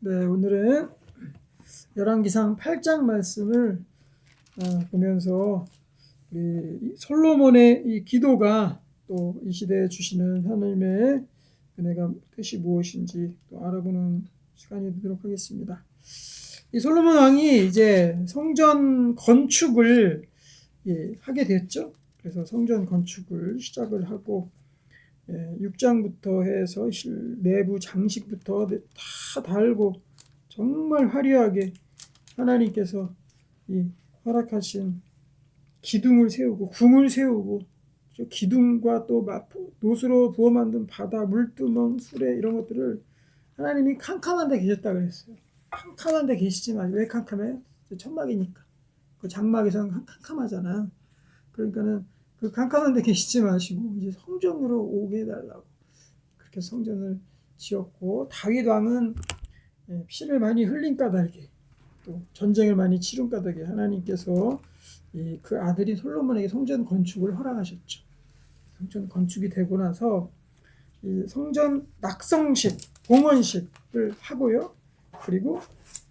네, 오늘은 열왕기상 8장 말씀을 보면서 우리 솔로몬의 이 기도가 또 이 시대에 주시는 하나님의 은혜가 뜻이 무엇인지 또 알아보는 시간이 되도록 하겠습니다. 이 솔로몬 왕이 이제 성전 건축을 하게 됐죠. 그래서 성전 건축을 시작을 하고 6장부터 해서 내부 장식부터 다 달고 정말 화려하게 하나님께서 이 허락하신 기둥을 세우고 궁을 세우고 기둥과 또 노수로 부어 만든 바다, 물두멍, 수레 이런 것들을 하나님이 캄캄한 데 계셨다 그랬어요. 캄캄한 데 계시지만 왜 캄캄해요? 천막이니까. 그 장막에서는 캄캄하잖아. 그러니까는 그 캄캄한 데 계시지 마시고 이제 성전으로 오게 해달라고 그렇게 성전을 지었고, 다윗 왕은 피를 많이 흘린 까닭에 또 전쟁을 많이 치른 까닭에 하나님께서 그 아들인 솔로몬에게 성전 건축을 허락하셨죠. 성전 건축이 되고 나서 이 성전 낙성식, 봉헌식을 하고요. 그리고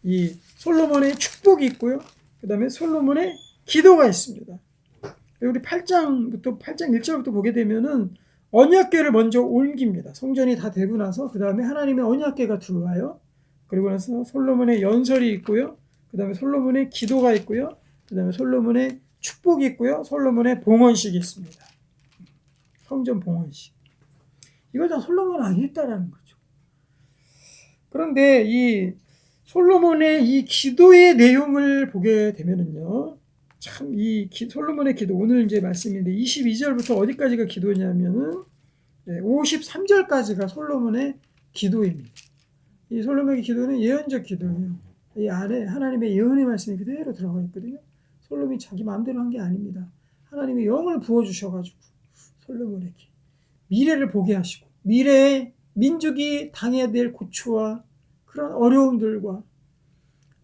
이 솔로몬의 축복이 있고요. 그 다음에 솔로몬의 기도가 있습니다. 우리 8장 1절부터 보게 되면은 언약궤를 먼저 옮깁니다. 성전이 다 되고 나서 그 다음에 하나님의 언약궤가 들어와요. 그리고 나서 솔로몬의 연설이 있고요. 그 다음에 솔로몬의 기도가 있고요. 그 다음에 솔로몬의 축복이 있고요. 솔로몬의 봉헌식이 있습니다. 성전 봉헌식. 이걸 다 솔로몬 왕이 했다라는 거죠. 그런데 이 솔로몬의 이 기도의 내용을 보게 되면은요. 참 이 솔로몬의 기도, 오늘 이제 말씀인데 22절부터 어디까지가 기도냐면은 53절까지가 솔로몬의 기도입니다. 이 솔로몬의 기도는 예언적 기도예요. 이 안에 하나님의 예언의 말씀이 그대로 들어가 있거든요. 솔로몬이 자기 마음대로 한 게 아닙니다. 하나님의 영을 부어주셔가지고 솔로몬에게 미래를 보게 하시고 미래에 민족이 당해야 될 고초와 그런 어려움들과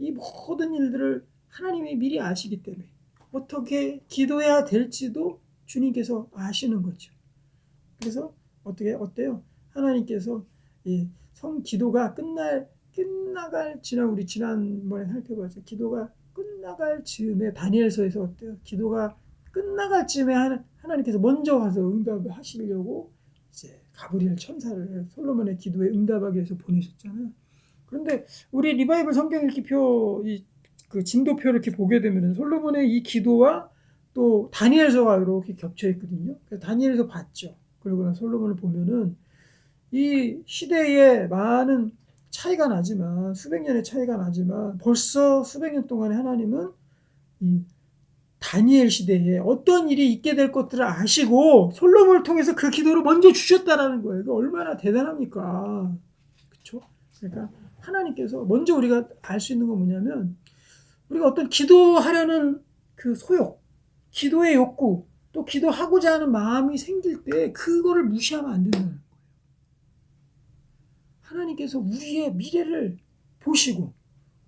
이 모든 일들을 하나님이 미리 아시기 때문에 어떻게 기도해야 될지도 주님께서 아시는 거죠. 그래서 어때요? 하나님께서 이 기도가 끝나갈 우리 지난번에 살펴봤죠. 기도가 끝나갈 즈음에 다니엘서에서 어때요? 기도가 끝나갈 즈음에 하나님께서 먼저 와서 응답을 하시려고 이제 가브리엘 천사를 솔로몬의 기도에 응답하기 위해서 보내셨잖아요. 그런데 우리 리바이벌 성경 읽기표 그 진도표를 이렇게 보게 되면 솔로몬의 이 기도와 또 다니엘서가 이렇게 겹쳐 있거든요. 그래서 다니엘서 봤죠. 그리고 솔로몬을 보면은 이 시대에 많은 차이가 나지만 수백 년의 차이가 나지만 벌써 수백 년 동안에 하나님은 이 다니엘 시대에 어떤 일이 있게 될 것들을 아시고 솔로몬을 통해서 그 기도를 먼저 주셨다라는 거예요. 이거 얼마나 대단합니까? 그렇죠? 그러니까 하나님께서 먼저 우리가 알 수 있는 건 뭐냐면 우리가 어떤 기도하려는 그 소욕, 기도의 욕구, 또 기도하고자 하는 마음이 생길 때 그거를 무시하면 안 된다는 거예요. 하나님께서 우리의 미래를 보시고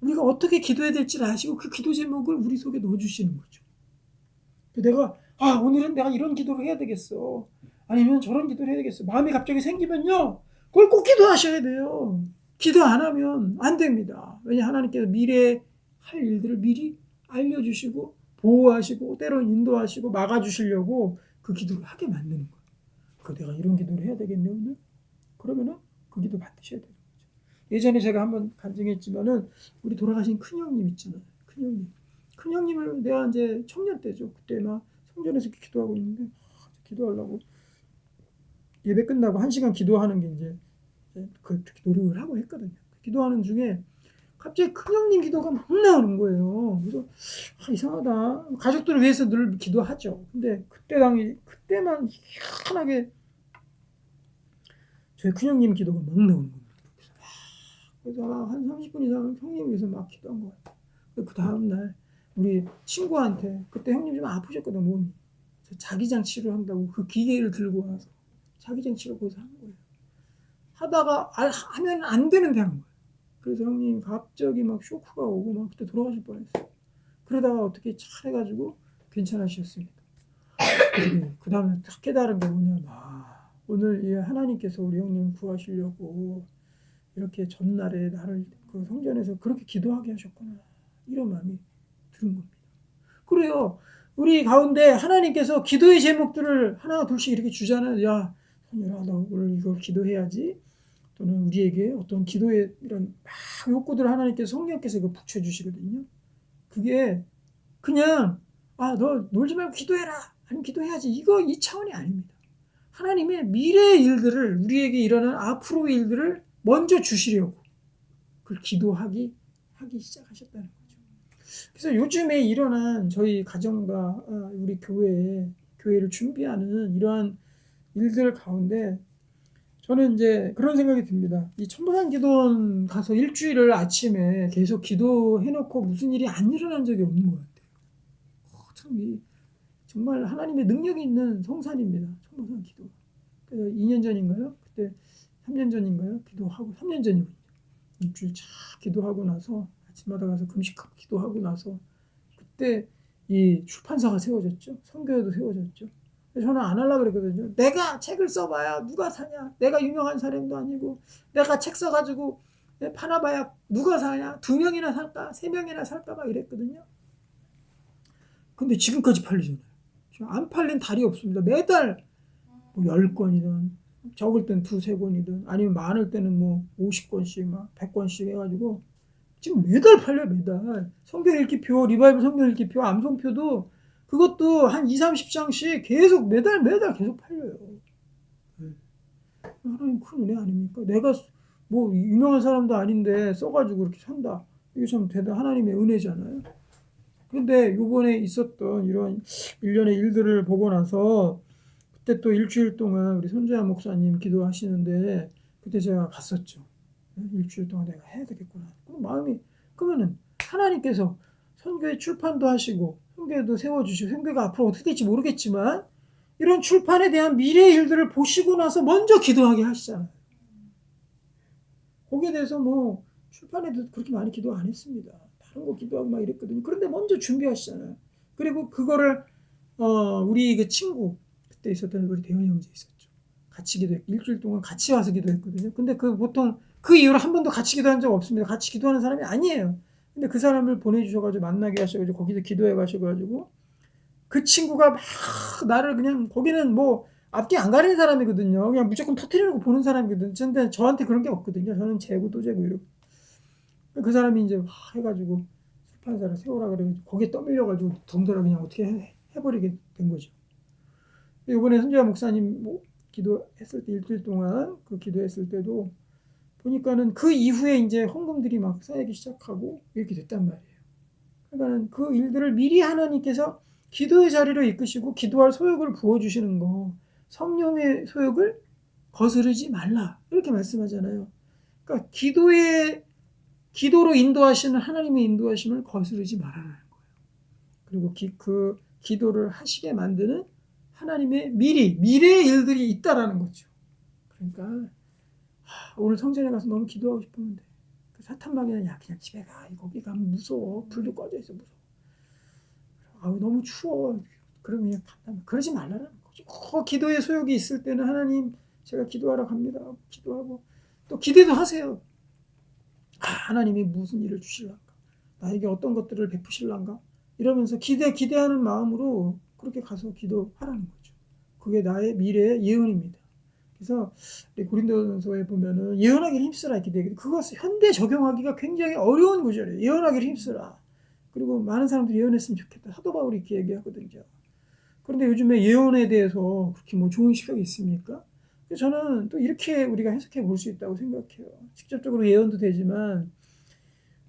우리가 어떻게 기도해야 될지를 아시고 그 기도 제목을 우리 속에 넣어주시는 거죠. 내가 오늘은 내가 이런 기도를 해야 되겠어. 아니면 저런 기도를 해야 되겠어. 마음이 갑자기 생기면요. 그걸 꼭 기도하셔야 돼요. 기도 안 하면 안 됩니다. 왜냐 하나님께서 미래에 할 일들을 미리 알려주시고 보호하시고 때로는 인도하시고 막아주시려고 그 기도를 하게 만드는 거예요. 내가 이런 기도를 해야 되겠네 오늘? 그러면은 그 기도 받으셔야 되는 거죠. 예전에 제가 한번 간증했지만은 우리 돌아가신 큰형님 있잖아요. 큰형님을 내가 이제 청년 때죠. 그때 막 성전에서 기도하고 있는데 기도하려고 예배 끝나고 1시간 기도하는 게 이제 그 노력을 하고 했거든요. 기도하는 중에 갑자기 큰형님 기도가 막 나오는 거예요. 그래서 이상하다. 가족들을 위해서 늘 기도하죠. 근데 그때만 희한하게 저희 큰형님 기도가 막 나오는 거예요. 그래서 한 30분 이상 형님 위해서 막 기도한 거예요. 그 다음날 우리 친구한테 그때 형님 좀 아프셨거든 몸이. 자기장 치료한다고 그 기계를 들고 와서 자기장 치료 거기서 한 거예요. 하다가 하면 안 되는데 한 거예요. 그래서 형님 갑자기 막 쇼크가 오고 막 그때 돌아가실 뻔했어요. 그러다가 어떻게 잘 해가지고 괜찮으셨습니다. 그 다음에 딱 깨달은 게 뭐냐면 오늘 이 하나님께서 우리 형님 구하시려고 이렇게 전날에 나를 그 성전에서 그렇게 기도하게 하셨구나. 이런 마음이 드는 겁니다. 그래요. 우리 가운데 하나님께서 기도의 제목들을 하나 둘씩 이렇게 주잖아요. 야, 선율아, 너 오늘 이걸 기도해야지. 또는 우리에게 어떤 기도의 이런 막 욕구들을 하나님께서 성령께서 이거 붙여주시거든요. 그게 그냥 너 놀지 말고 기도해라. 아니면 기도해야지. 이 차원이 아닙니다. 하나님의 미래의 일들을 우리에게 일어난 앞으로의 일들을 먼저 주시려고 그걸 기도하기 시작하셨다는 거죠. 그래서 요즘에 일어난 저희 가정과 우리 교회를 준비하는 이러한 일들 가운데 저는 이제 그런 생각이 듭니다. 이 천부산 기도원 가서 일주일을 아침에 계속 기도해놓고 무슨 일이 안 일어난 적이 없는 것 같아요. 참 정말 하나님의 능력이 있는 성산입니다. 천부산 기도. 그래서 2년 전인가요? 그때 3년 전인가요? 기도하고 3년 전이군요. 일주일 쫙 기도하고 나서 아침마다 가서 금식하고 기도하고 나서 그때 이 출판사가 세워졌죠. 선교회도 세워졌죠. 저는 안 하려고 그랬거든요. 내가 책을 써봐야 누가 사냐. 내가 유명한 사람도 아니고 내가 책 써가지고 팔아봐야 누가 사냐. 2명이나 살까 3명이나 살까 막 이랬거든요. 근데 지금까지 팔리잖아요. 안 팔린 달이 없습니다. 매달 뭐 10권이든 적을 땐 2-3권이든 아니면 많을 때는 뭐 50권씩 막 100권씩 해가지고 지금 매달 팔려요. 매달. 성경 읽기표, 리바이블 성경 읽기표, 암송표도 그것도 한 20-30장씩 계속 매달 계속 팔려요. 하나님 큰 은혜 아닙니까? 내가 뭐 유명한 사람도 아닌데 써가지고 그렇게 산다. 이게 참 대단 하나님의 은혜잖아요. 그런데 요번에 있었던 이런 일련의 일들을 보고 나서 그때 또 일주일 동안 우리 손재하 목사님 기도하시는데 그때 제가 갔었죠. 일주일 동안 내가 해야 되겠구나. 그럼 마음이 그러면은 하나님께서 선교회 출판도 하시고 선교회도 세워주시고 선교회가 앞으로 어떻게 될지 모르겠지만 이런 출판에 대한 미래의 일들을 보시고 나서 먼저 기도하게 하시잖아요. 거기에 대해서 뭐 출판에도 그렇게 많이 기도 안 했습니다. 다른 거 기도하고 막 이랬거든요. 그런데 먼저 준비하시잖아요. 그리고 그거를 우리 그 친구 그때 있었던 우리 대현 형제 있었죠. 같이 기도했고 일주일 동안 같이 와서 기도했거든요. 근데 그 보통 그 이후로 한 번도 같이 기도한 적 없습니다. 같이 기도하는 사람이 아니에요. 근데 그 사람을 보내주셔가지고 만나게 하셔가지고 거기서 기도해 가셔가지고 그 친구가 막 나를 그냥 거기는 뭐 앞뒤 안 가리는 사람이거든요. 그냥 무조건 터트리는 거 보는 사람이거든요. 근데 저한테 그런 게 없거든요. 저는 재고 또 재고 이러고. 그 사람이 이제 해가지고 출판사를 세우라 그래 거기에 떠밀려가지고 덩달아 그냥 어떻게 해버리게 된 거죠. 이번에 손재하 목사님 뭐 기도했을 때 일주일 동안 그 기도했을 때도 보니까는 그 이후에 이제 헌금들이 막 쌓이기 시작하고 이렇게 됐단 말이에요. 그러니까는 그 일들을 미리 하나님께서 기도의 자리로 이끄시고 기도할 소욕을 부어주시는 거, 성령의 소욕을 거스르지 말라 이렇게 말씀하잖아요. 그러니까 기도로 인도하시는 하나님의 인도하심을 거스르지 말아라는 거예요. 그리고 그 기도를 하시게 만드는 하나님의 미래의 일들이 있다라는 거죠. 그러니까 오늘 성전에 가서 너무 기도하고 싶었는데 그 사탄방에는 야 그냥 집에 가. 거기 가면 무서워. 불도 꺼져 있어 무서워. 너무 추워. 그러면 그냥 간다. 그러지 말라는 거죠. 기도의 소욕이 있을 때는 하나님 제가 기도하러 갑니다. 기도하고 또 기대도 하세요. 하나님이 무슨 일을 주실란가? 나에게 어떤 것들을 베푸실란가? 이러면서 기대하는 마음으로 그렇게 가서 기도하라는 거죠. 그게 나의 미래의 예언입니다. 그래서 고린도전서에 보면은 예언하기를 힘쓰라 이렇게 되거든요. 그것을 현대 적용하기가 굉장히 어려운 구절이에요. 예언하기를 힘쓰라. 그리고 많은 사람들이 예언했으면 좋겠다. 사도 바울이 이렇게 얘기하거든요. 그런데 요즘에 예언에 대해서 그렇게 뭐 좋은 시각이 있습니까? 저는 또 이렇게 우리가 해석해 볼 수 있다고 생각해요. 직접적으로 예언도 되지만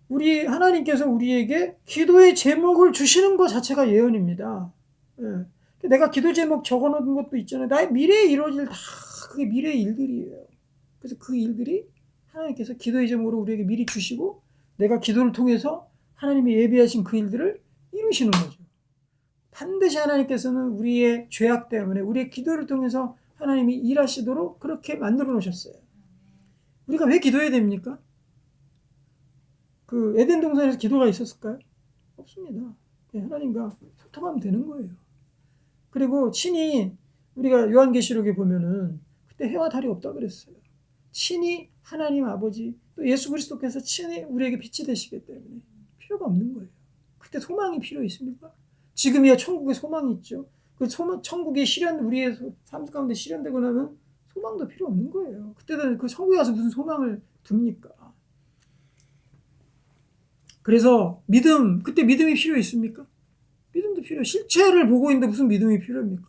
우리 하나님께서 우리에게 기도의 제목을 주시는 것 자체가 예언입니다. 예. 내가 기도 제목 적어놓은 것도 있잖아요. 나의 미래에 이루어질 다 그게 미래의 일들이에요. 그래서 그 일들이 하나님께서 기도의 제목으로 우리에게 미리 주시고 내가 기도를 통해서 하나님이 예비하신 그 일들을 이루시는 거죠. 반드시 하나님께서는 우리의 죄악 때문에 우리의 기도를 통해서 하나님이 일하시도록 그렇게 만들어 놓으셨어요. 우리가 왜 기도해야 됩니까? 그 에덴 동산에서 기도가 있었을까요? 없습니다. 하나님과 소통하면 되는 거예요. 그리고 친히 우리가 요한계시록에 보면은 그때 해와 달이 없다 그랬어요. 친히 하나님 아버지 또 예수 그리스도께서 친히 우리에게 빛이 되시기 때문에 필요가 없는 거예요. 그때 소망이 필요 있습니까? 지금이야 천국에 소망이 있죠. 그 천국의 실현 우리의 삶 가운데 실현되고 나면 소망도 필요 없는 거예요. 그때는 그 천국에 가서 무슨 소망을 둡니까? 그래서 그때 믿음이 필요 있습니까? 믿음도 필요. 실체를 보고 있는데 무슨 믿음이 필요합니까?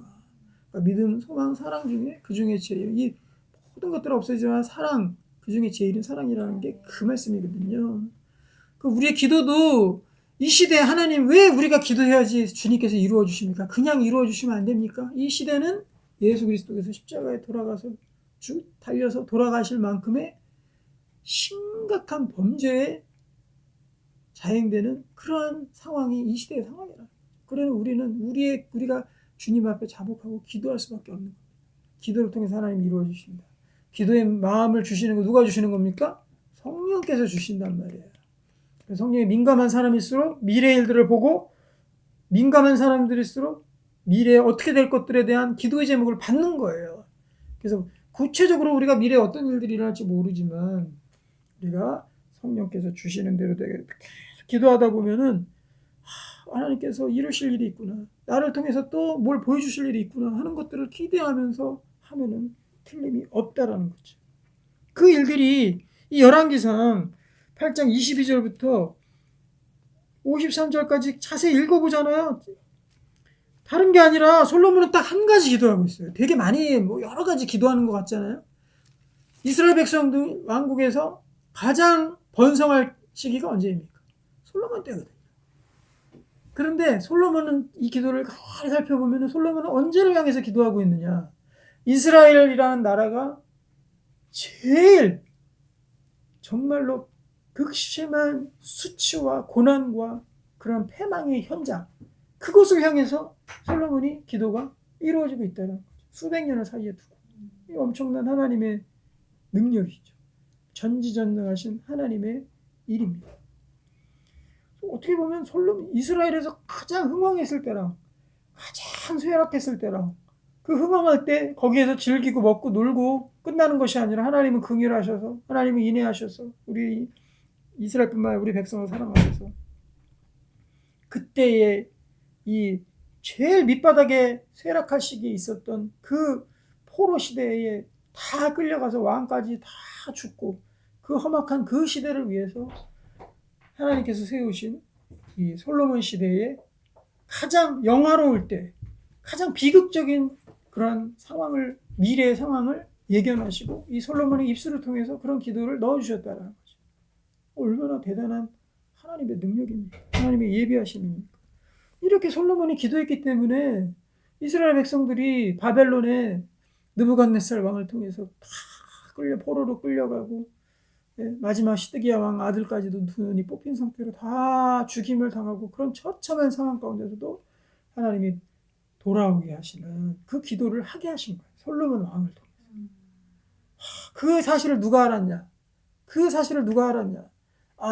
그러니까 믿음, 소망, 사랑 중에 그 중에 제일 이 모든 것들은 없어지지만 사랑 그 중에 제일은 사랑이라는 게 그 말씀이거든요. 그 우리의 기도도 이 시대에 하나님 왜 우리가 기도해야지 주님께서 이루어 주십니까? 그냥 이루어 주시면 안 됩니까? 이 시대는 예수 그리스도께서 십자가에 돌아가서 달려서 돌아가실 만큼의 심각한 범죄에 자행되는 그러한 상황이 이 시대의 상황이라. 그래서 우리는 우리가 주님 앞에 자복하고 기도할 수밖에 없는 겁니다. 기도를 통해서 하나님이 이루어 주신다. 기도의 마음을 주시는 거 누가 주시는 겁니까? 성령께서 주신단 말이에요. 성령에 민감한 사람일수록 미래의 일들을 보고 민감한 사람들일수록 미래에 어떻게 될 것들에 대한 기도의 제목을 받는 거예요. 그래서 구체적으로 우리가 미래에 어떤 일들이 일어날지 모르지만 우리가 성령께서 주시는 대로 되게 기도하다 보면은 하나님께서 이루실 일이 있구나. 나를 통해서 또 뭘 보여주실 일이 있구나 하는 것들을 기대하면서 하면은 틀림이 없다라는 거죠. 그 일들이 이 열왕기상 8장 22절부터 53절까지 자세히 읽어보잖아요. 다른 게 아니라 솔로몬은 딱 한 가지 기도하고 있어요. 되게 많이 여러 가지 기도하는 것 같잖아요. 이스라엘 백성들 왕국에서 가장 번성할 시기가 언제입니까? 솔로몬 때거든요. 그런데 솔로몬은 이 기도를 가만히 살펴보면 솔로몬은 언제를 향해서 기도하고 있느냐? 이스라엘이라는 나라가 제일 정말로 극심한 수치와 고난과 그런 패망의 현장, 그것을 향해서 솔로몬이 기도가 이루어지고 있다는 거죠. 수백 년을 사이에 두고. 이 엄청난 하나님의 능력이죠. 전지전능하신 하나님의 일입니다. 어떻게 보면 이스라엘에서 가장 흥왕했을 때랑 가장 쇠락했을 때랑 그 흥왕할 때 거기에서 즐기고 먹고 놀고 끝나는 것이 아니라 하나님은 긍휼하셔서 하나님은 인애하셔서 우리 이스라엘뿐만 아니라 우리 백성을 사랑하셔서 그때의 이 제일 밑바닥에 쇠락할 시기에 있었던 그 포로 시대에 다 끌려가서 왕까지 다 죽고 그 험악한 그 시대를 위해서 하나님께서 세우신 이 솔로몬 시대에 가장 영화로울 때 가장 비극적인 그런 상황을 미래의 상황을 예견하시고 이 솔로몬의 입술을 통해서 그런 기도를 넣어주셨다는 거죠. 얼마나 대단한 하나님의 능력입니까? 하나님의 예비하심입니까? 이렇게 솔로몬이 기도했기 때문에 이스라엘 백성들이 바벨론에 느부갓네살 왕을 통해서 다 포로로 끌려가고 마지막 시드기야 왕 아들까지도 두 눈이 뽑힌 상태로 다 죽임을 당하고 그런 처참한 상황 가운데서도 하나님이 돌아오게 하시는 그 기도를 하게 하신 거예요. 솔로몬 왕을 통해서. 그 사실을 누가 알았냐?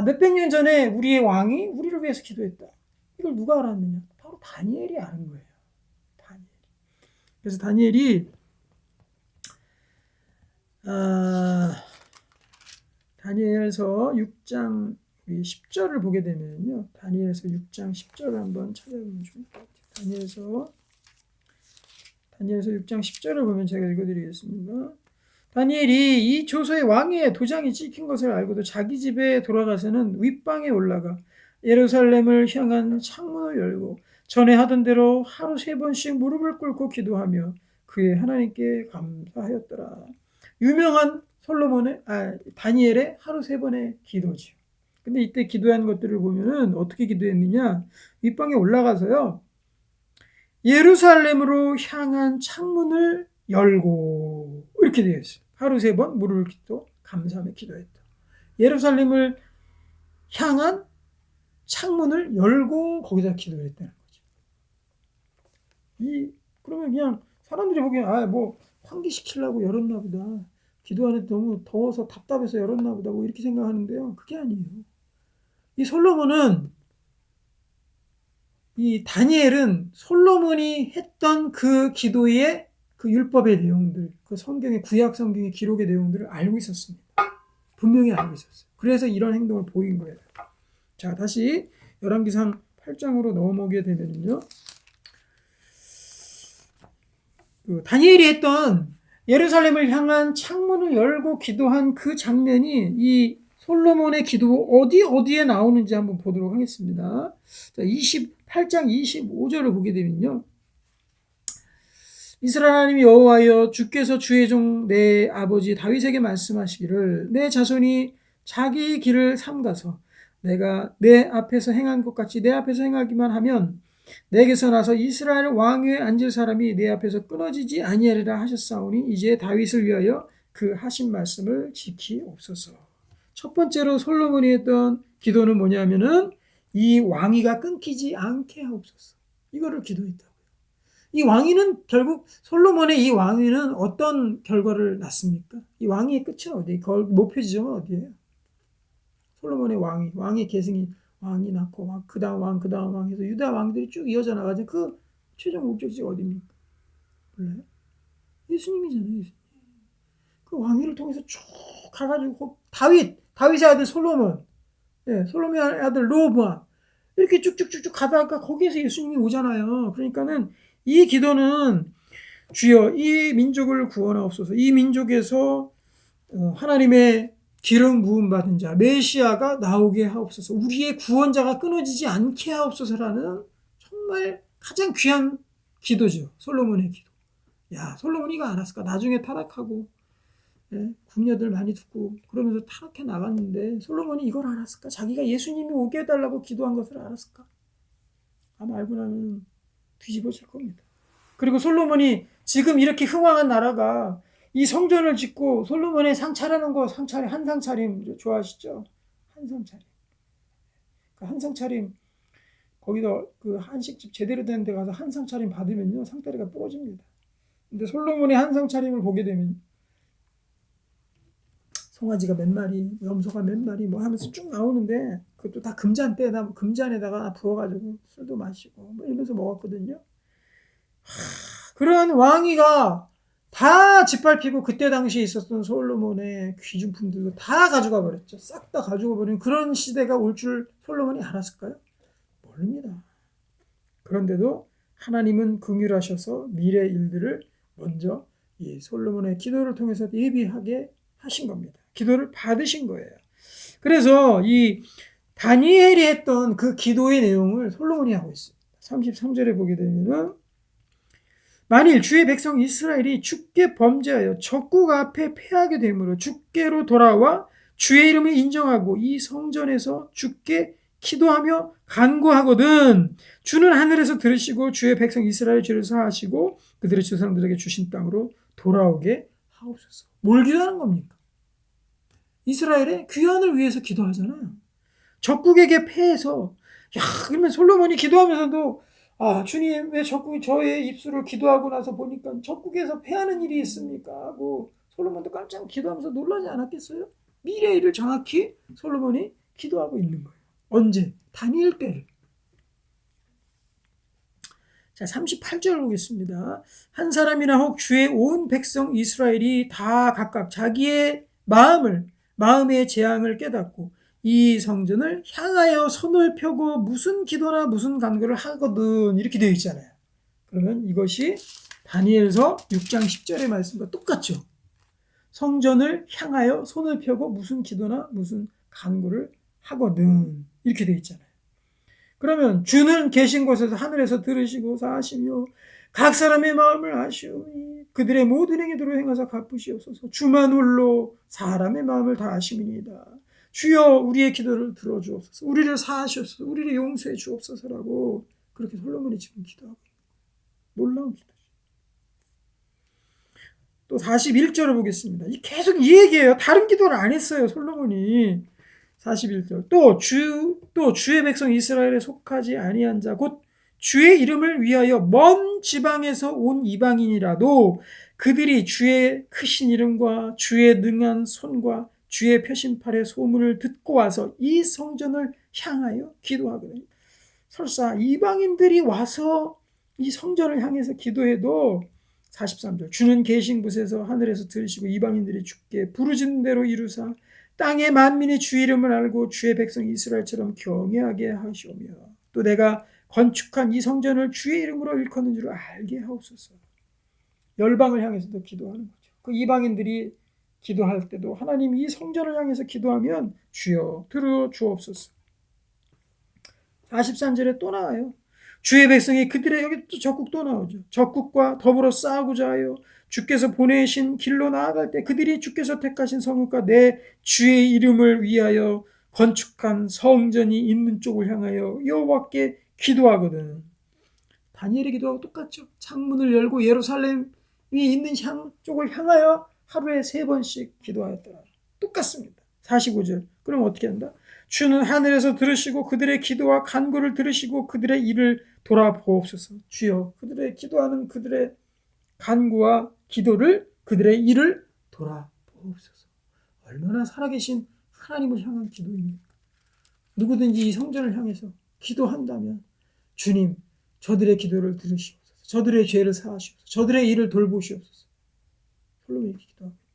몇백 년 전에 우리의 왕이 우리를 위해서 기도했다. 이걸 누가 알았느냐? 바로 다니엘이 아는 거예요. 그래서 다니엘이 다니엘서 6장 10절을 보게 되면요. 다니엘서 6장 10절을 한번 찾아보면 좋을 것 같아요. 다니엘서 6장 10절을 보면 제가 읽어드리겠습니다. 다니엘이 이 조서의 왕의 도장이 찍힌 것을 알고도 자기 집에 돌아가서는 윗방에 올라가 예루살렘을 향한 창문을 열고 전에 하던 대로 하루 3번씩 무릎을 꿇고 기도하며 그의 하나님께 감사하였더라. 유명한 다니엘의 하루 3번의 기도죠. 근데 이때 기도한 것들을 보면은 어떻게 기도했느냐? 윗방에 올라가서요. 예루살렘으로 향한 창문을 열고 이렇게 되어 있어요. 하루 3번 무릎을 꿇고 감사하며 기도했다. 예루살렘을 향한 창문을 열고 거기다 기도를 했다는 거죠. 그러면 그냥 사람들이 보기엔 환기시키려고 열었나 보다. 기도하는데 너무 더워서 답답해서 열었나 보다. 이렇게 생각하는데요. 그게 아니에요. 이 다니엘은 솔로몬이 했던 그 기도의 그 그 율법의 내용들, 그 성경의 구약 성경의 기록의 내용들을 알고 있었습니다. 분명히 알고 있었어요. 그래서 이런 행동을 보인 거예요. 자, 다시 열왕기상 8장으로 넘어오게 되면요. 그 다니엘이 했던 예루살렘을 향한 창문을 열고 기도한 그 장면이 이 솔로몬의 기도 어디에 나오는지 한번 보도록 하겠습니다. 자, 28장 25절을 보게 되면요. 이스라엘 하나님 여호와여, 주께서 주의 종 내 아버지 다윗에게 말씀하시기를 내 자손이 자기 길을 삼가서 내가 내 앞에서 행한 것 같이 내 앞에서 행하기만 하면 내게서 나서 이스라엘 왕위에 앉을 사람이 내 앞에서 끊어지지 아니하리라 하셨사오니 이제 다윗을 위하여 그 하신 말씀을 지키옵소서. 첫 번째로 솔로몬이 했던 기도는 뭐냐면은 이 왕위가 끊기지 않게 하옵소서. 이거를 기도했다고요. 이 왕위는 결국 솔로몬의 이 왕위는 어떤 결과를 낳습니까? 이 왕위의 끝은 어디예요? 목표 지점은 어디예요? 솔로몬의 왕의 계승이 왕이 낳고 그 다음 왕 해서 유다 왕들이 쭉 이어져 나가죠. 그 최종 목적지가 어디입니까? 몰라요? 예수님이잖아요. 예수님. 그 왕위를 통해서 쭉 가가지고 다윗의 아들 솔로몬, 솔로몬의 아들 로보암 이렇게 쭉쭉쭉쭉 가다가 거기에서 예수님이 오잖아요. 그러니까는 이 기도는 주여 이 민족을 구원하옵소서. 이 민족에서 하나님의 기름 부음 받은 자 메시아가 나오게 하옵소서. 우리의 구원자가 끊어지지 않게 하옵소서라는 정말 가장 귀한 기도죠. 솔로몬의 기도. 야, 솔로몬이 이거 알았을까? 나중에 타락하고 궁녀들 많이 듣고 그러면서 타락해 나갔는데 솔로몬이 이걸 알았을까? 자기가 예수님이 오게 해달라고 기도한 것을 알았을까? 아마 알고 나면 뒤집어질 겁니다. 그리고 솔로몬이 지금 이렇게 흥왕한 나라가 이 성전을 짓고 솔로몬의 상 차리는 거 한상 차림 좋아하시죠? 한상 차림. 그 한상 차림 거기다 그 한식집 제대로 된 데 가서 한상 차림 받으면요 상다리가 부러집니다. 근데 솔로몬의 한상 차림을 보게 되면 송아지가 몇 마리, 염소가 몇 마리 뭐 하면서 쭉 나오는데 그것도 다 금잔에다가 부어가지고 술도 마시고 뭐 이러면서 먹었거든요. 그런 왕위가 다 짓밟히고 그때 당시에 있었던 솔로몬의 귀중품들도 다 가져가 버렸죠. 싹 다 가져가 버린 그런 시대가 올 줄 솔로몬이 알았을까요? 모릅니다. 그런데도 하나님은 긍휼하셔서 미래 일들을 먼저 이 솔로몬의 기도를 통해서 예비하게 하신 겁니다. 기도를 받으신 거예요. 그래서 이 다니엘이 했던 그 기도의 내용을 솔로몬이 하고 있습니다. 33절에 보게 되면은 만일 주의 백성 이스라엘이 주께 범죄하여 적국 앞에 패하게 되므로 주께로 돌아와 주의 이름을 인정하고 이 성전에서 주께 기도하며 간구하거든 주는 하늘에서 들으시고 주의 백성 이스라엘 죄를 사하시고 그들의 조상들에게 주신 땅으로 돌아오게 하옵소서. 뭘 기도하는 겁니까? 이스라엘의 귀환을 위해서 기도하잖아요. 적국에게 패해서 그러면 솔로몬이 기도하면서도 주님 왜 적국이 저의 입술을 기도하고 나서 보니까 적국에서 패하는 일이 있습니까? 하고 솔로몬도 깜짝 기도하면서 놀라지 않았겠어요? 미래의 일을 정확히 솔로몬이 기도하고 있는 거예요. 언제? 다니엘 때를. 자, 38절 보겠습니다. 한 사람이나 혹 주의 온 백성 이스라엘이 다 각각 자기의 마음의 재앙을 깨닫고 이 성전을 향하여 손을 펴고 무슨 기도나 무슨 간구를 하거든 이렇게 되어 있잖아요. 그러면 이것이 다니엘서 6장 10절의 말씀과 똑같죠. 성전을 향하여 손을 펴고 무슨 기도나 무슨 간구를 하거든 이렇게 되어 있잖아요. 그러면 주는 계신 곳에서 하늘에서 들으시고 사하시며 각 사람의 마음을 아시오니 그들의 모든 행위대로 행하사 갚으시옵소서. 주만 홀로 사람의 마음을 다 아심이니이다. 주여 우리의 기도를 들어주옵소서. 우리를 사하시옵소서. 우리를 용서해 주옵소서라고 그렇게 솔로몬이 지금 기도하고 있는 놀라운 기도죠. 또 41절을 보겠습니다. 계속 이 얘기예요. 다른 기도를 안 했어요. 솔로몬이. 41절 또 주의 백성 이스라엘에 속하지 아니한 자 곧 주의 이름을 위하여 먼 지방에서 온 이방인이라도 그들이 주의 크신 이름과 주의 능한 손과 주의 표신팔의 소문을 듣고 와서 이 성전을 향하여 기도하거든요. 설사 이방인들이 와서 이 성전을 향해서 기도해도 43절 주는 계신 곳에서 하늘에서 들으시고 이방인들이 주께 부르짖는 대로 이루사 땅의 만민이 주 이름을 알고 주의 백성 이스라엘처럼 경외하게 하시오며 또 내가 건축한 이 성전을 주의 이름으로 일컫는 줄 알게 하옵소서. 열방을 향해서도 기도하는 거죠. 그 이방인들이 기도할 때도 하나님 이 성전을 향해서 기도하면 주여 들어 주옵소서. 43절에 또 나와요. 주의 백성이 그들의 여기 또 적국 또 나오죠. 적국과 더불어 싸우고자 하여 주께서 보내신 길로 나아갈 때 그들이 주께서 택하신 성읍과 내 주의 이름을 위하여 건축한 성전이 있는 쪽을 향하여 여호와께 기도하거든. 다니엘의 기도하고 똑같죠. 창문을 열고 예루살렘이 있는 쪽을 향하여 하루에 3번씩 기도하였더라. 똑같습니다. 45절. 그럼 어떻게 한다? 주는 하늘에서 들으시고 그들의 기도와 간구를 들으시고 그들의 일을 돌아보옵소서. 주여 그들의 기도하는 그들의 간구와 기도를 그들의 일을 돌아보옵소서. 얼마나 살아계신 하나님을 향한 기도입니까? 누구든지 이 성전을 향해서 기도한다면 주님 저들의 기도를 들으시옵소서. 저들의 죄를 사하시옵소서. 저들의 일을 돌보시옵소서. 솔로몬이 이렇게 기도합니다.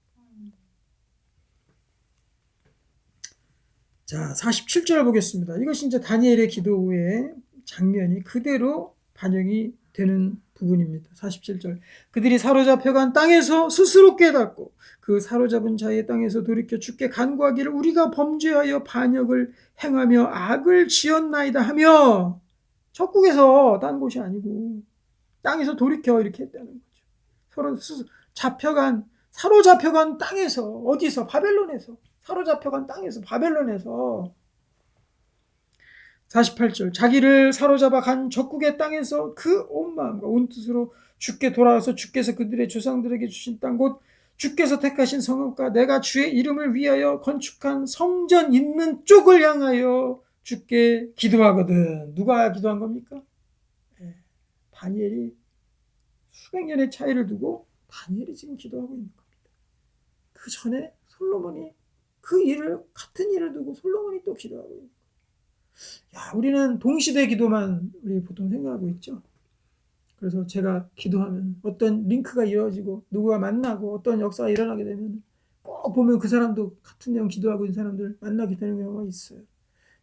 자, 47절 보겠습니다. 이것이 이제 다니엘의 기도의 장면이 그대로 반영이 되는 부분입니다. 47절. 그들이 사로잡혀간 땅에서 스스로 깨닫고 그 사로잡은 자의 땅에서 돌이켜 주께 간구하기를 우리가 범죄하여 반역을 행하며 악을 지었나이다 하며 적국에서 딴 곳이 아니고 땅에서 돌이켜 이렇게 했다는 거죠. 서로 사로잡혀간 땅에서 어디서 바벨론에서 사로잡혀간 땅에서 바벨론에서 48절 자기를 사로잡아 간 적국의 땅에서 그 온 마음과 온 뜻으로 주께 돌아와서 주께서 그들의 조상들에게 주신 땅 곧 주께서 택하신 성읍과 내가 주의 이름을 위하여 건축한 성전 있는 쪽을 향하여 주께 기도하거든. 누가 기도한 겁니까? 다니엘이 수백 년의 차이를 두고 다니엘이 지금 기도하고 있는 겁니다. 그 전에 솔로몬이 같은 일을 두고 솔로몬이 또 기도하고 있는 거예요. 야, 우리는 동시대 기도만 우리 보통 생각하고 있죠. 그래서 제가 기도하면 어떤 링크가 이루어지고 누구가 만나고 어떤 역사가 일어나게 되면 꼭 보면 그 사람도 같은 영 기도하고 있는 사람들 만나게 되는 경우가 있어요.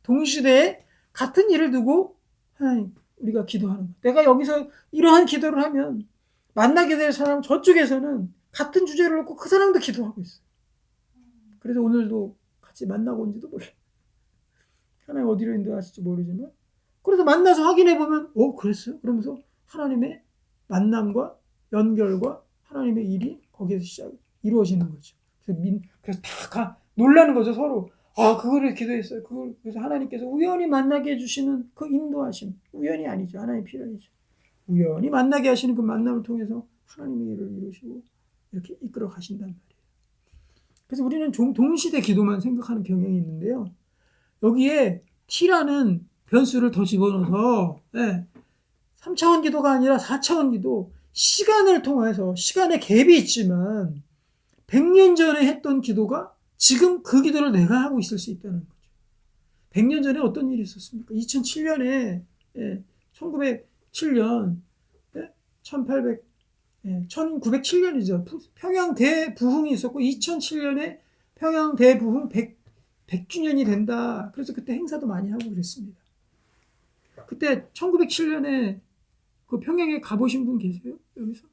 동시대에 같은 일을 두고 하나님 우리가 기도하는 거. 내가 여기서 이러한 기도를 하면 만나게 될 사람 저쪽에서는 같은 주제를 놓고 그 사람도 기도하고 있어요. 그래서 오늘도 같이 만나고 온지도 몰라요. 하나님 어디로 인도하실지 모르지만 그래서 만나서 확인해보면 그랬어요? 그러면서 하나님의 만남과 연결과 하나님의 일이 거기에서 이루어지는 거죠. 그래서 다 놀라는 거죠. 서로 그거를 기도했어요. 그래서 하나님께서 우연히 만나게 해주시는 그 인도하심, 우연이 아니죠. 하나님 필요하죠. 우연히 만나게 하시는 그 만남을 통해서 하나님의 일을 이루시고 이렇게 이끌어 가신단 말이에요. 그래서 우리는 동시대 기도만 생각하는 경향이 있는데요. 여기에 T라는 변수를 더 집어넣어서 3차원 기도가 아니라 4차원 기도, 시간을 통해서 시간의 갭이 있지만 100년 전에 했던 기도가 지금 그 기도를 내가 하고 있을 수 있다는 거죠. 100년 전에 어떤 일이 있었습니까? 2007년에 1907년 1907년이죠. 평양 대부흥이 있었고 2007년에 평양 대부흥 100주년이 된다. 그래서 그때 행사도 많이 하고 그랬습니다. 그때 1907년에 그 평양에 가보신 분 계세요? 여기서?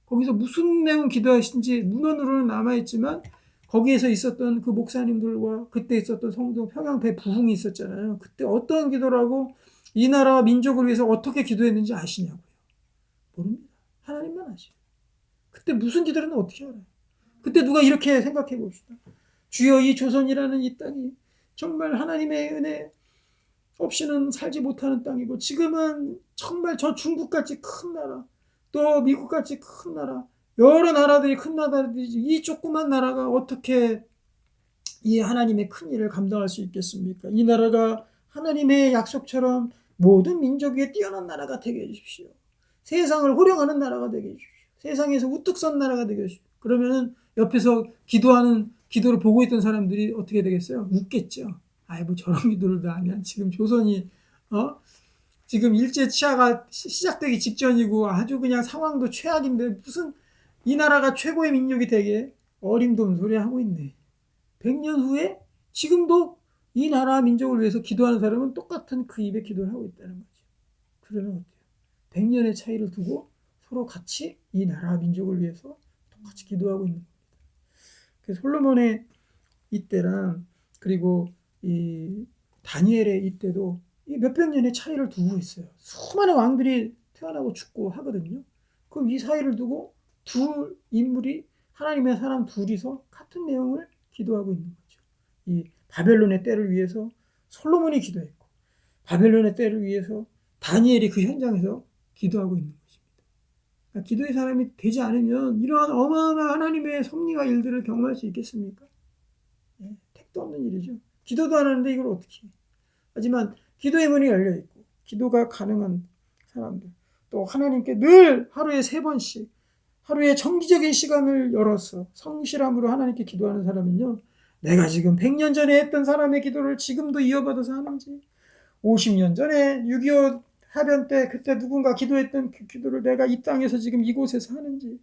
거기서 무슨 내용 기도하신지 문헌으로는 남아있지만 거기에서 있었던 그 목사님들과 그때 있었던 성도 평양 대부흥이 있었잖아요. 그때 어떤 기도를 하고 이 나라와 민족을 위해서 어떻게 기도했는지 아시냐고요. 모릅니다. 하나님만 아시죠. 그때 무슨 기도를 했는지 어떻게 알아요. 그때 누가 이렇게 생각해 봅시다. 주여 이 조선이라는 이 땅이 정말 하나님의 은혜 없이는 살지 못하는 땅이고 지금은 정말 저 중국같이 큰 나라 또 미국같이 큰 나라 여러 나라들이 큰 나라들이 이 조그만 나라가 어떻게 이 하나님의 큰 일을 감당할 수 있겠습니까? 이 나라가 하나님의 약속처럼 모든 민족 위에 뛰어난 나라가 되게 해주십시오. 세상을 호령하는 나라가 되게 해주십시오. 세상에서 우뚝 선 나라가 되게 해주십시오. 그러면은 옆에서 기도를 보고 있던 사람들이 어떻게 되겠어요? 웃겠죠. 뭐 저런 기도를 다 하냐. 지금 조선이 지금 일제 치하가 시작되기 직전이고 아주 그냥 상황도 최악인데 무슨 이 나라가 최고의 민족이 되게 어림도 없는 소리 하고 있네. 100년 후에 지금도 이 나라 민족을 위해서 기도하는 사람은 똑같은 그 입에 기도를 하고 있다는 거죠. 그러면 어때요? 100년의 차이를 두고 서로 같이 이 나라 민족을 위해서 똑같이 기도하고 있는 겁니다. 그래서 솔로몬의 이때랑 그리고 이 다니엘의 이때도 이 몇백 년의 차이를 두고 있어요. 수많은 왕들이 태어나고 죽고 하거든요. 그럼 이 사이를 두고 두 인물이 하나님의 사람 둘이서 같은 내용을 기도하고 있는 거죠. 이 바벨론의 때를 위해서 솔로몬이 기도했고 바벨론의 때를 위해서 다니엘이 그 현장에서 기도하고 있는 것입니다. 그러니까 기도의 사람이 되지 않으면 이러한 어마어마한 하나님의 섭리와 일들을 경험할 수 있겠습니까? 택도 없는 일이죠. 기도도 안 하는데 이걸 어떻게 해. 하지만 기도의 문이 열려있고 기도가 가능한 사람들 또 하나님께 늘 하루에 3번씩 하루에 정기적인 시간을 열어서 성실함으로 하나님께 기도하는 사람은요, 내가 지금 100년 전에 했던 사람의 기도를 지금도 이어받아서 하는지 50년 전에 6.25 하변 때 그때 누군가 기도했던 그 기도를 내가 이 땅에서 지금 이곳에서 하는지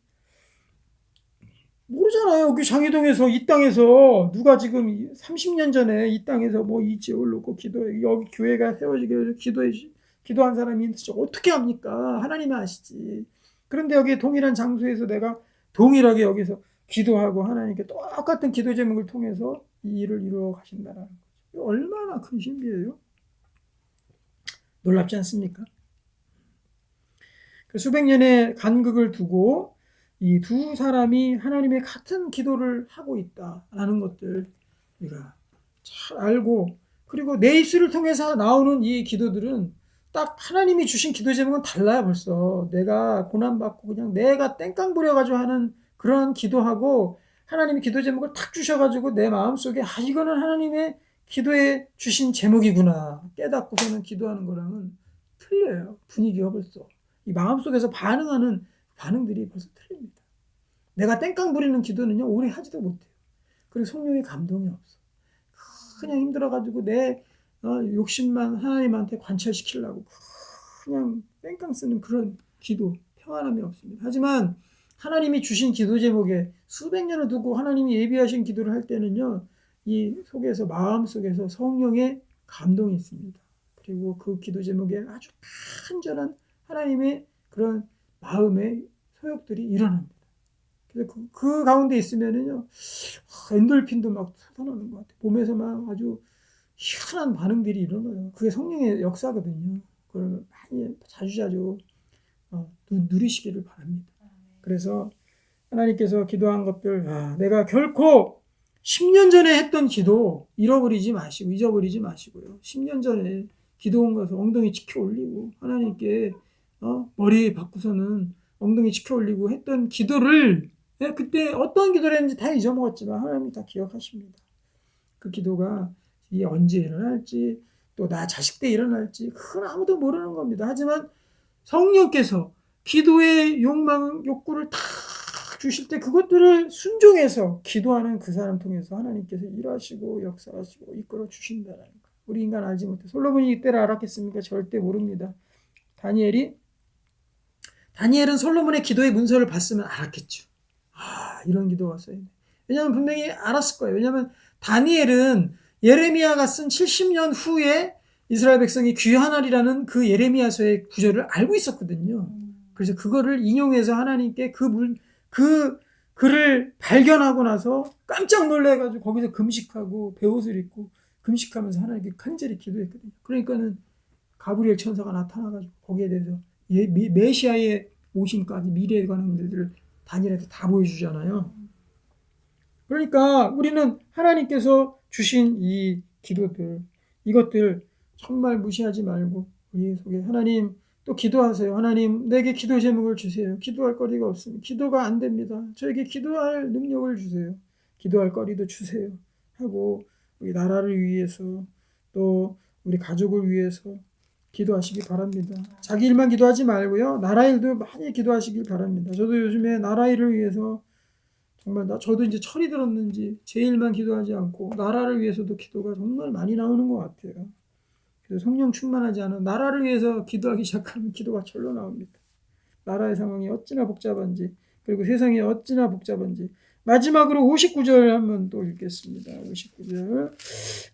모르잖아요. 그 장희동에서 이 땅에서 누가 지금 30년 전에 이 땅에서 뭐 이 지역을 놓고 기도해 여기 교회가 세워지게 기도한 사람이 있는지 어떻게 합니까? 하나님이 아시지. 그런데 여기 동일한 장소에서 내가 동일하게 여기서 기도하고 하나님께 똑같은 기도 제목을 통해서 이 일을 이루어 가신다는 거죠. 얼마나 큰 신비예요? 놀랍지 않습니까? 수백 년의 간극을 두고 이 두 사람이 하나님의 같은 기도를 하고 있다라는 것들 우리가 잘 알고 그리고 내 입술을 통해서 나오는 이 기도들은 딱 하나님이 주신 기도 제목은 달라요. 벌써 내가 고난받고 그냥 내가 땡깡 부려가지고 하는 그런 기도하고 하나님이 기도 제목을 탁 주셔가지고 내 마음속에 이거는 하나님의 기도에 주신 제목이구나 깨닫고서는 기도하는 거랑은 틀려요. 분위기가 벌써 이 마음속에서 반응하는 반응들이 벌써 틀립니다. 내가 땡깡 부리는 기도는요 오래 하지도 못해요. 그리고 성령의 감동이 없어. 그냥 힘들어가지고 내 욕심만 하나님한테 관철시키려고 그냥 땡깡 쓰는 그런 기도 평안함이 없습니다. 하지만 하나님이 주신 기도 제목에 수백 년을 두고 하나님이 예비하신 기도를 할 때는요 이 속에서 마음속에서 성령의 감동이 있습니다. 그리고 그 기도 제목에 아주 간절한 하나님의 그런 마음의 소욕들이 일어납니다. 그래서 그 가운데 있으면은요, 엔돌핀도 막 솟아나는 것 같아요. 몸에서 막 아주 희한한 반응들이 일어나요. 그게 성령의 역사거든요. 그걸 많이 자주자주 누리시기를 바랍니다. 그래서 하나님께서 기도한 것들, 내가 결코 10년 전에 했던 기도 잊어버리지 마시고요. 10년 전에 기도한 것을 엉덩이 치켜 올리고 하나님께 머리 받고서는 엉덩이 치켜 올리고 했던 기도를 그때 어떤 기도를 했는지 다 잊어먹었지만 하나님이 다 기억하십니다. 그 기도가 언제 일어날지 또 나 자식 때 일어날지 그건 아무도 모르는 겁니다. 하지만 성령께서 기도의 욕구를 다 주실 때 그것들을 순종해서 기도하는 그 사람 통해서 하나님께서 일하시고 역사하시고 이끌어 주신다는 거. 우리 인간 알지 못해. 솔로몬이 이때를 알았겠습니까? 절대 모릅니다. 다니엘은 솔로몬의 기도의 문서를 봤으면 알았겠죠. 이런 기도가 써있네. 왜냐하면 분명히 알았을 거예요. 왜냐하면 다니엘은 예레미야가 쓴 70년 후에 이스라엘 백성이 귀환하리라는 그 예레미야서의 구절을 알고 있었거든요. 그래서 그거를 인용해서 하나님께 그 글을 발견하고 나서 깜짝 놀래가지고 거기서 금식하고 베옷을 입고 금식하면서 하나님께 간절히 기도했거든요. 그러니까는 가브리엘 천사가 나타나가지고 거기에 대해서 메시아의 오심까지 미래에 관한 일들을 다니엘한테 다 보여주잖아요. 그러니까 우리는 하나님께서 주신 이 기도들, 이것들 정말 무시하지 말고 우리 속에 하나님 또 기도하세요. 하나님 내게 기도 제목을 주세요. 기도할 거리가 없습니다. 기도가 안 됩니다. 저에게 기도할 능력을 주세요. 기도할 거리도 주세요. 하고 우리 나라를 위해서 또 우리 가족을 위해서 기도하시기 바랍니다. 자기 일만 기도하지 말고요. 나라 일도 많이 기도하시길 바랍니다. 저도 요즘에 나라 일을 위해서 정말 저도 이제 철이 들었는지 제 일만 기도하지 않고 나라를 위해서도 기도가 정말 많이 나오는 것 같아요. 그래서 성령 충만하지 않은 나라를 위해서 기도하기 시작하면 기도가 절로 나옵니다. 나라의 상황이 어찌나 복잡한지, 그리고 세상이 어찌나 복잡한지. 마지막으로 59절 한번 또 읽겠습니다. 59절.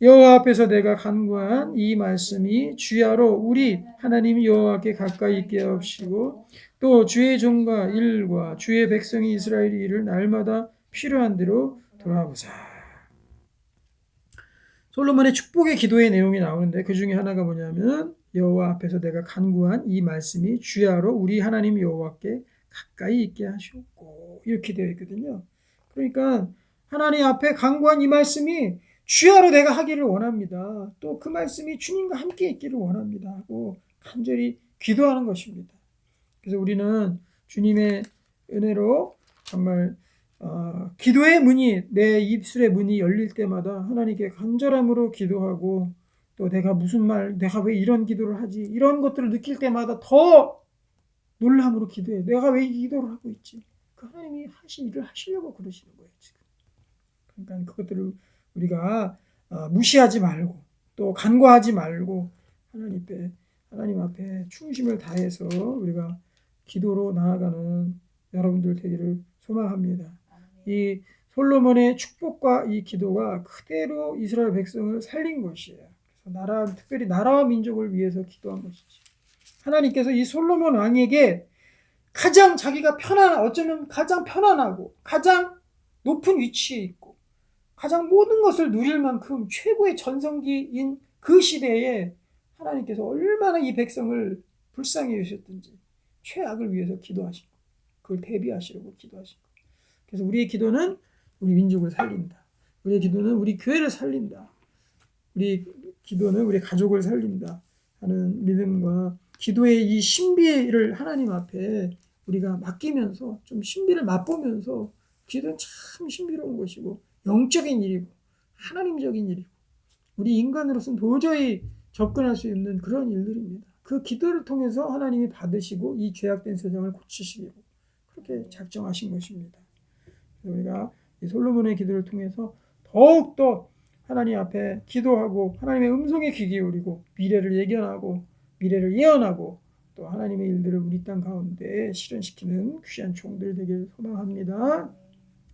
여호와 앞에서 내가 간구한 이 말씀이 주야로 우리 하나님 여호와께 가까이 있게 하옵시고 또 주의 종과 일과 주의 백성이 이스라엘이 이를 날마다 필요한 대로 돌아보자. 솔로몬의 축복의 기도의 내용이 나오는데 그 중에 하나가 뭐냐면 여호와 앞에서 내가 간구한 이 말씀이 주야로 우리 하나님 여호와께 가까이 있게 하시옵고 이렇게 되어 있거든요. 그러니까 하나님 앞에 간구한 이 말씀이 주야로 내가 하기를 원합니다. 또 그 말씀이 주님과 함께 있기를 원합니다 하고 간절히 기도하는 것입니다. 그래서 우리는 주님의 은혜로 정말 기도의 문이, 내 입술의 문이 열릴 때마다 하나님께 간절함으로 기도하고 또 내가 왜 이런 기도를 하지, 이런 것들을 느낄 때마다 더 놀람으로 기도해. 내가 왜 이 기도를 하고 있지? 그 하나님이 일을 하시려고 그러시는 거예요, 지금. 그러니까 그것들을 우리가 무시하지 말고 또 간과하지 말고 하나님 앞에 충심을 다해서 우리가 기도로 나아가는 여러분들 되기를 소망합니다. 이 솔로몬의 축복과 이 기도가 그대로 이스라엘 백성을 살린 것이에요. 그래서 특별히 나라와 민족을 위해서 기도한 것이지. 하나님께서 이 솔로몬 왕에게 가장 자기가 어쩌면 가장 편안하고 가장 높은 위치에 있고 가장 모든 것을 누릴 만큼 최고의 전성기인 그 시대에 하나님께서 얼마나 이 백성을 불쌍히 여기셨든지 최악을 위해서 기도하시고 그걸 대비하시려고 기도하시고, 그래서 우리의 기도는 우리 민족을 살린다. 우리의 기도는 우리 교회를 살린다. 우리 기도는 우리 가족을 살린다 하는 믿음과 기도의 이 신비를 하나님 앞에 우리가 맡기면서 좀 신비를 맛보면서, 기도는 참 신비로운 것이고 영적인 일이고 하나님적인 일이고 우리 인간으로서는 도저히 접근할 수 없는 그런 일들입니다. 그 기도를 통해서 하나님이 받으시고 이 죄악된 세상을 고치시기로 그렇게 작정하신 것입니다. 우리가 이 솔로몬의 기도를 통해서 더욱더 하나님 앞에 기도하고 하나님의 음성에 귀 기울이고 미래를 예견하고 미래를 예언하고 또 하나님의 일들을 우리 땅 가운데 실현시키는 귀한 종들 되길 소망합니다.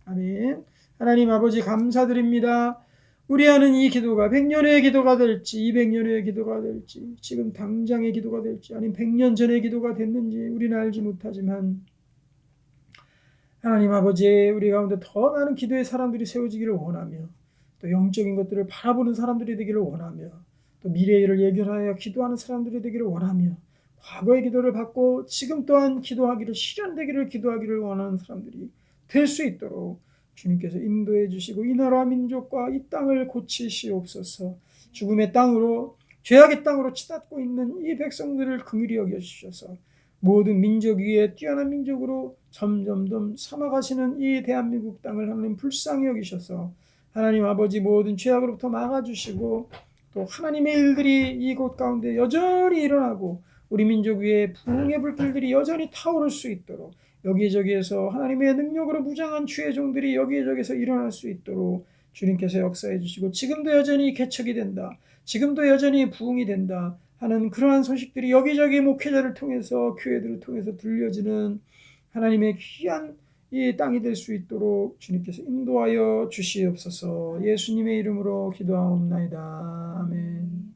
아멘. 하나님 아버지 감사드립니다. 우리 하는 이 기도가 100년의 기도가 될지 200년의 기도가 될지 지금 당장의 기도가 될지 아니면 100년 전의 기도가 됐는지 우리는 알지 못하지만 하나님 아버지, 우리 가운데 더 많은 기도의 사람들이 세워지기를 원하며 또 영적인 것들을 바라보는 사람들이 되기를 원하며 또 미래를 예견하여 기도하는 사람들이 되기를 원하며 과거의 기도를 받고 지금 또한 실현되기를 기도하기를 원하는 사람들이 될 수 있도록 주님께서 인도해 주시고 이 나라 민족과 이 땅을 고치시옵소서. 죽음의 땅으로 죄악의 땅으로 치닫고 있는 이 백성들을 긍휼히 여겨 주셔서 모든 민족 위에 뛰어난 민족으로 점점점 삼아가시는 이 대한민국 땅을 하나님 불쌍히 여기셔서 하나님 아버지 모든 죄악으로부터 막아주시고 또 하나님의 일들이 이곳 가운데 여전히 일어나고 우리 민족 위에 부흥의 불길들이 여전히 타오를 수 있도록 여기저기에서 하나님의 능력으로 무장한 주의 종들이 여기저기에서 일어날 수 있도록 주님께서 역사해 주시고 지금도 여전히 개척이 된다, 지금도 여전히 부흥이 된다 하는 그러한 소식들이 여기저기 목회자를 통해서 교회들을 통해서 들려지는 하나님의 귀한 이 땅이 될 수 있도록 주님께서 인도하여 주시옵소서. 예수님의 이름으로 기도하옵나이다. 아멘.